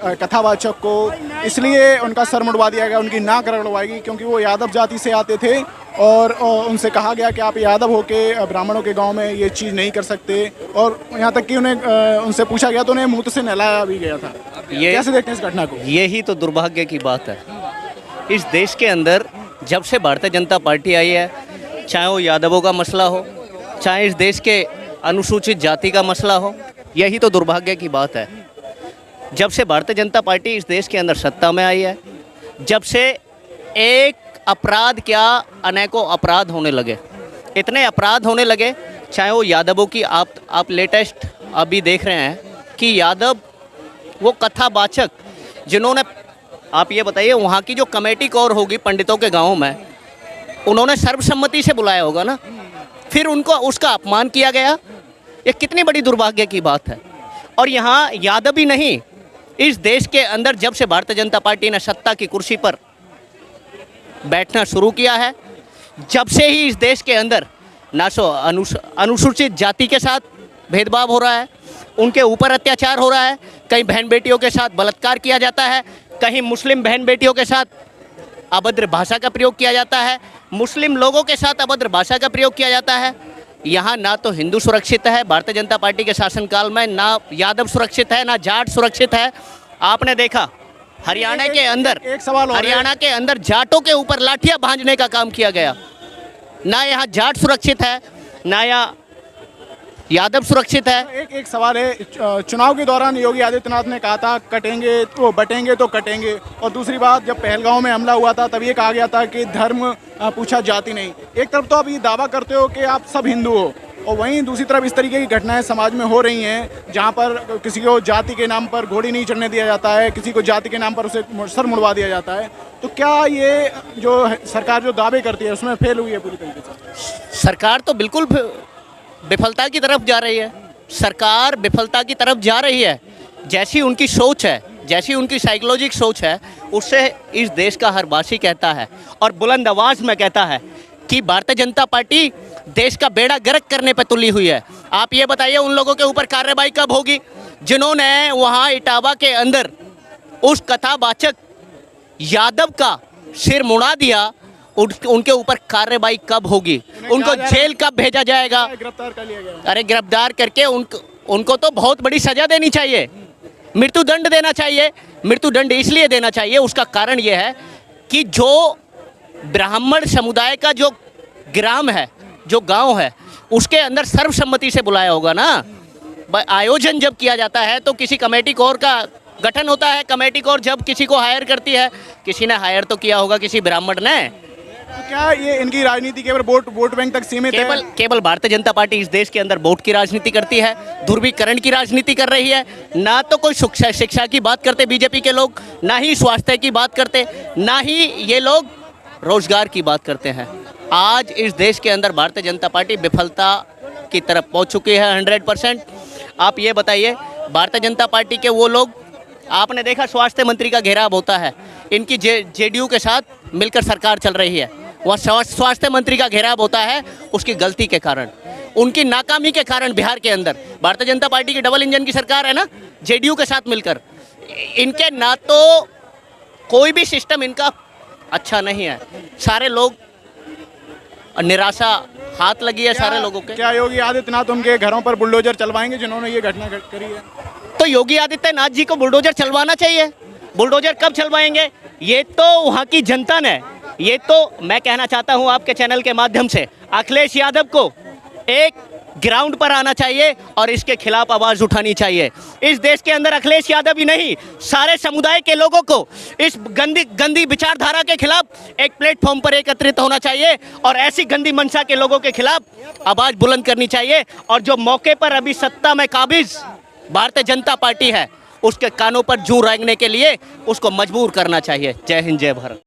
कथावाचक को इसलिए उनका सर मुड़वा दिया गया, उनकी नाक रगड़वाई क्योंकि वो यादव जाति से आते थे और उनसे कहा गया कि आप यादव होके ब्राह्मणों के गांव में ये चीज़ नहीं कर सकते। और यहाँ तक कि उन्हें उनसे पूछा गया तो उन्हें मुँह से नहलाया भी गया था। कैसे देखते हैं इस घटना को? यही तो दुर्भाग्य की बात है। इस देश के अंदर जब से भारतीय जनता पार्टी आई है, चाहे वो यादवों का मसला हो, चाहे इस देश के अनुसूचित जाति का मसला हो, यही तो दुर्भाग्य की बात है। जब से भारतीय जनता पार्टी इस देश के अंदर सत्ता में आई है, जब से एक अपराध क्या अनेकों अपराध होने लगे, इतने अपराध होने लगे, चाहे वो यादवों की आप लेटेस्ट अभी देख रहे हैं कि यादव वो कथावाचक जिन्होंने, आप ये बताइए वहाँ की जो कमेटी कौर होगी पंडितों के गाँव में, उन्होंने सर्वसम्मति से बुलाया होगा ना, फिर उनको उसका अपमान किया गया। ये कितनी बड़ी दुर्भाग्य की बात है। और यहाँ यादव ही नहीं, इस देश के अंदर जब से भारतीय जनता पार्टी ने सत्ता की कुर्सी पर बैठना शुरू किया है, जब से ही इस देश के अंदर ना सो अनुसूचित जाति के साथ भेदभाव हो रहा है, उनके ऊपर अत्याचार हो रहा है, कहीं बहन बेटियों के साथ बलात्कार किया जाता है, कहीं मुस्लिम बहन बेटियों के साथ अभद्र भाषा का प्रयोग किया जाता है, मुस्लिम लोगों के साथ अभद्र भाषा का प्रयोग किया जाता है। यहाँ ना तो हिंदू सुरक्षित है भारतीय जनता पार्टी के शासनकाल में, ना यादव सुरक्षित है, ना जाट सुरक्षित है। आपने देखा हरियाणा के अंदर, एक सवाल और हरियाणा के अंदर जाटों के ऊपर लाठियां भांजने का काम किया गया। ना यहाँ जाट सुरक्षित है, ना यहाँ यादव सुरक्षित है। एक सवाल है, चुनाव के दौरान योगी आदित्यनाथ ने कहा था कटेंगे तो बटेंगे तो कटेंगे, और दूसरी बात जब पहलगांव में हमला हुआ था तब ये कहा गया था कि धर्म पूछा जाति नहीं। एक तरफ तो आप ये दावा करते हो कि आप सब हिंदू हो, और वहीं दूसरी तरफ इस तरीके की घटनाएं समाज में हो रही हैं जहां पर किसी को जाति के नाम पर घोड़ी नहीं चढ़ने दिया जाता है, किसी को जाति के नाम पर उसे सर मुड़वा दिया जाता है। तो क्या ये जो सरकार जो दावे करती है उसमें फेल हुई है पूरी तरीके से? सरकार तो बिल्कुल विफलता की तरफ जा रही है। सरकार विफलता की तरफ जा रही है। जैसी उनकी सोच है, जैसी उनकी साइकोलॉजिक सोच है, उससे इस देश का हर वासी कहता है और बुलंद आवाज में कहता है कि भारतीय जनता पार्टी देश का बेड़ा गर्क करने पर तुली हुई है। आप ये बताइए उन लोगों के ऊपर कार्रवाई कब होगी जिन्होंने वहाँ इटावा के अंदर उस कथावाचक यादव का सिर मुड़ा दिया? उनके ऊपर कार्रवाई कब होगी? उनको जेल कब भेजा जाएगा? गिरफ्तार कर लिया गया। अरे गिरफ्तार करके उनको तो बहुत बड़ी सजा देनी चाहिए, मृत्युदंड देना चाहिए। मृत्युदंड इसलिए देना चाहिए, उसका कारण यह है कि जो ब्राह्मण समुदाय का जो ग्राम है, जो गांव है, उसके अंदर सर्वसम्मति से बुलाया होगा ना। आयोजन जब किया जाता है तो किसी कमेटी कोर का गठन होता है। कमेटी कोर जब किसी को हायर करती है, किसी ने हायर तो किया होगा किसी ब्राह्मण ने। तो क्या ये इनकी राजनीति केवल वोट बैंक तक सीमित है? केवल भारतीय जनता पार्टी इस देश के अंदर वोट की राजनीति करती है, ध्रुवीकरण की राजनीति कर रही है। ना तो कोई शिक्षा की बात करते बीजेपी के लोग, ना ही स्वास्थ्य की बात करते, ना ही ये लोग रोजगार की बात करते हैं। आज इस देश के अंदर भारतीय जनता पार्टी विफलता की तरफ पहुंच चुकी है 100%। आप ये बताइए भारतीय जनता पार्टी के वो लोग, आपने देखा स्वास्थ्य मंत्री का घेराव होता है, इनकी जेडीयू के साथ मिलकर सरकार चल रही है। वह स्वास्थ्य मंत्री का घेराव होता है उसकी गलती के कारण, उनकी नाकामी के कारण। बिहार के अंदर भारतीय जनता पार्टी की डबल इंजन की सरकार है ना, जेडीयू के साथ मिलकर। इनके ना तो कोई भी सिस्टम इनका अच्छा नहीं है। सारे लोग निराशा हाथ लगी है सारे लोगों के। क्या योगी आदित्यनाथ उनके घरों पर बुलडोजर चलवाएंगे जिन्होंने ये घटना करी है? तो योगी आदित्यनाथ जी को बुलडोजर चलवाना चाहिए। बुलडोजर कब चलवाएंगे? ये तो वहाँ की जनता ने, ये तो मैं कहना चाहता हूँ आपके चैनल के माध्यम से, अखिलेश यादव को एक ग्राउंड पर आना चाहिए और इसके खिलाफ आवाज उठानी चाहिए। इस देश के अंदर अखिलेश यादव ही नहीं, सारे समुदाय के लोगों को इस गंदी विचारधारा के खिलाफ एक प्लेटफॉर्म पर एकत्रित होना चाहिए और ऐसी गंदी मंशा के लोगों के खिलाफ आवाज बुलंद करनी चाहिए। और जो मौके पर अभी सत्ता में काबिज भारतीय जनता पार्टी है, उसके कानों पर जूं रेंगने के लिए उसको मजबूर करना चाहिए। जय हिंद, जय भारत।